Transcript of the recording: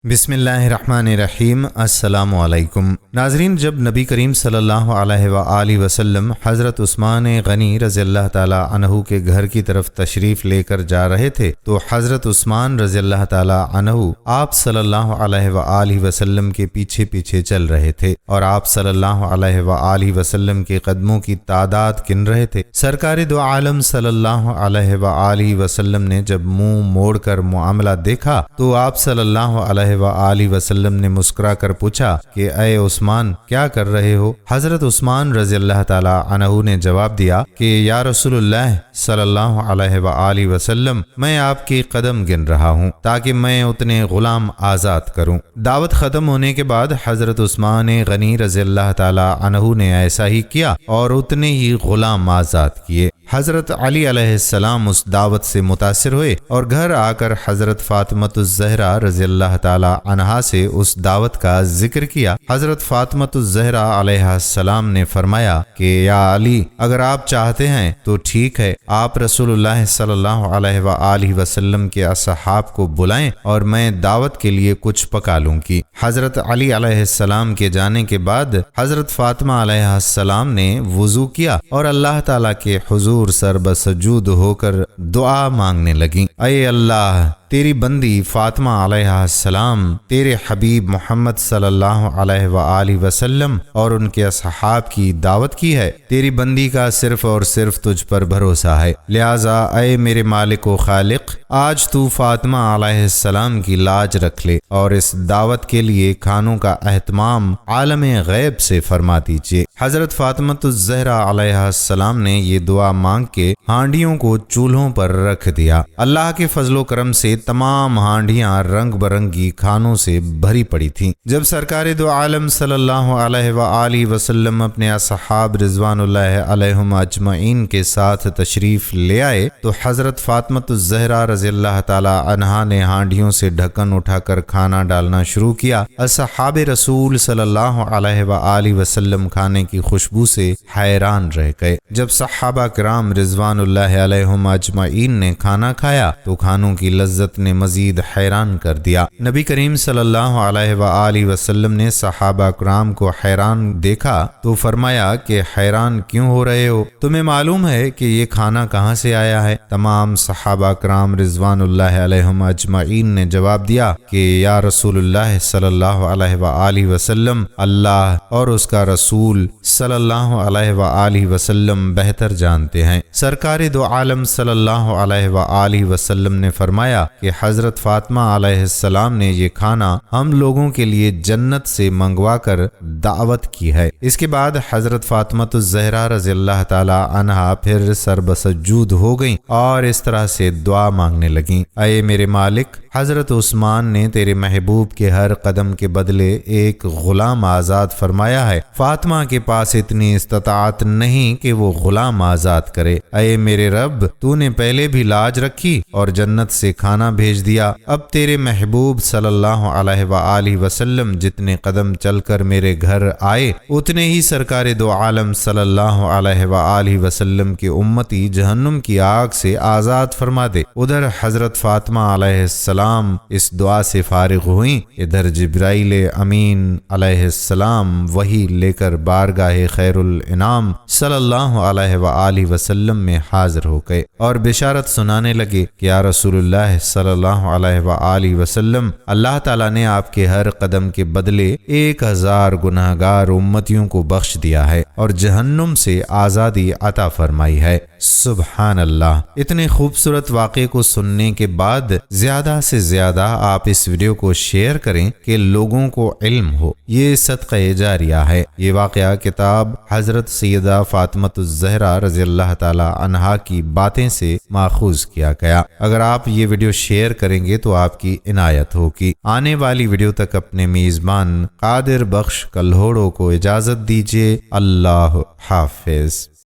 بسم اللہ الرحمن الرحیم۔ السلام علیکم ناظرین، جب نبی کریم صلی اللہ علیہ وآلہ وسلم حضرت عثمان غنی رضی اللہ تعالی عنہ کے گھر کی طرف تشریف لے کر جا رہے تھے تو حضرت عثمان رضی اللہ تعالی عنہ آپ صلی اللہ علیہ وآلہ وسلم کے پیچھے پیچھے چل رہے تھے اور آپ صلی اللہ علیہ وآلہ وسلم کے قدموں کی تعداد گن رہے تھے۔ سرکار دو عالم صلی اللہ علیہ وآلہ وسلم نے جب منہ موڑ کر معاملہ دیکھا تو آپ صلی اللہ علیہ وآلہ وسلم نے مسکرا کر پوچھا کہ اے عثمان، کیا کر رہے ہو؟ حضرت عثمان رضی اللہ تعالی عنہ نے جواب دیا کہ یا رسول اللہ صلی اللہ علیہ وآلہ وسلم، میں آپ کی قدم گن رہا ہوں تاکہ میں اتنے غلام آزاد کروں۔ دعوت ختم ہونے کے بعد حضرت عثمان غنی رضی اللہ تعالی عنہ نے ایسا ہی کیا اور اتنے ہی غلام آزاد کیے۔ حضرت علی علیہ السلام اس دعوت سے متاثر ہوئے اور گھر آ کر حضرت فاطمۃ الزہرا رضی اللہ تعالی عنہا سے اس دعوت کا ذکر کیا۔ حضرت فاطمۃ الزہرا علیہ السلام نے فرمایا کہ یا علی، اگر آپ چاہتے ہیں تو ٹھیک ہے، آپ رسول اللہ صلی اللہ علیہ وآلہ وسلم کے اصحاب کو بلائیں اور میں دعوت کے لیے کچھ پکا لوں گی۔ حضرت علی علیہ السلام کے جانے کے بعد حضرت فاطمہ علیہ السلام نے وضو کیا اور اللہ تعالیٰ کے حضور سر بسجود ہو کر دعا مانگنے لگیں۔ اے اللہ، تیری بندی فاطمہ علیہ السلام تیرے حبیب محمد صلی اللہ علیہ وآلہ وسلم اور ان کے اصحاب کی دعوت کی ہے، تیری بندی کا صرف اور صرف تجھ پر بھروسہ ہے، لہٰذا اے میرے مالک و خالق، آج تو فاطمہ علیہ السلام کی لاج رکھ لے اور اس دعوت کے لیے کھانوں کا اہتمام عالم غیب سے فرما دیجیے۔ حضرت فاطمۃ الزہرا علیہ السلام نے یہ دعا مانگ کے ہانڈیوں کو چولہوں پر رکھ دیا۔ اللہ کے فضل و کرم سے تمام ہانڈیاں رنگ برنگی کھانوں سے بھری پڑی تھیں۔ جب سرکار دو عالم صلی اللہ علیہ وآلہ وسلم اپنے اصحاب رضوان اللہ علیہم اجمعین کے ساتھ تشریف لے آئے تو حضرت فاطمۃ الزہرا رضی اللہ تعالی عنہا نے ہانڈیوں سے ڈھکن اٹھا کر کھانا ڈالنا شروع کیا۔ اصحاب رسول صلی اللہ علیہ وآلہ وسلم کھانے کی خوشبو سے حیران رہ گئے۔ جب صحابہ کرام رضوان اللہ علیہم اجمعین نے کھانا کھایا تو کھانوں کی لذت نے مزید حیران کر دیا۔ نبی کریم صلی اللہ علیہ وآلہ وسلم نے صحابہ کرام کو حیران دیکھا تو فرمایا کہ حیران کیوں ہو رہے ہو؟ تمہیں معلوم ہے کہ یہ کھانا کہاں سے آیا ہے؟ تمام صحابہ کرام رضوان اللہ علیہم اجمعین نے جواب دیا کہ یا رسول اللہ صلی اللہ علیہ وآلہ وسلم، اللہ اور اس کا رسول صلی اللہ علیہ وآلہ وسلم بہتر جانتے ہیں۔ سرکار دو عالم صلی اللہ علیہ وآلہ وسلم نے فرمایا کہ حضرت فاطمہ علیہ السلام نے یہ کھانا ہم لوگوں کے لیے جنت سے منگوا کر دعوت کی ہے۔ اس کے بعد حضرت فاطمۃ الزہرا رضی اللہ تعالی عنہا پھر سر بسجود ہو گئیں اور اس طرح سے دعا مانگنے لگیں، اے میرے مالک، حضرت عثمان نے تیرے محبوب کے ہر قدم کے بدلے ایک غلام آزاد فرمایا ہے، فاطمہ کے پاس اتنی استطاعت نہیں کہ وہ غلام آزاد کرے۔ اے میرے رب، تو نے پہلے بھی لاج رکھی اور جنت سے کھانا بھیج دیا، اب تیرے محبوب صلی اللہ علیہ وآلہ وسلم جتنے قدم چل کر میرے گھر آئے اتنے ہی سرکار دو عالم صلی اللہ علیہ وآلہ وسلم کے امتی جہنم کی آگ سے آزاد فرما دے۔ ادھر حضرت فاطمہ علیہ السلام اس دعا سے فارغ ہوئیں، ادھر جبرائیل امین علیہ السلام وحی لے کر بارگاہ خیر الانام صلی اللہ علیہ وآلہ وسلم میں حاضر ہو گئے اور بشارت سنانے لگے کہ یا رسول اللہ صلی اللہ علیہ وآلہ وسلم، اللہ تعالیٰ نے آپ کے ہر قدم کے بدلے 1000 گناہگار امتیوں کو بخش دیا ہے اور جہنم سے آزادی عطا فرمائی ہے۔ سبحان اللہ۔ اتنے خوبصورت واقعے کو سننے کے بعد زیادہ سے زیادہ آپ اس ویڈیو کو شیئر کریں کہ لوگوں کو علم ہو، یہ صدقہ جاریہ ہے۔ یہ واقعہ کتاب حضرت سیدہ فاطمۃ الزہرا رضی اللہ تعالی عنہا کی باتیں سے ماخوذ کیا گیا۔ اگر آپ یہ ویڈیو شیئر کریں گے تو آپ کی عنایت ہوگی۔ آنے والی ویڈیو تک اپنے میزبان قادر بخش کلہوڑو کو اجازت دیجیے۔ اللہ حافظ۔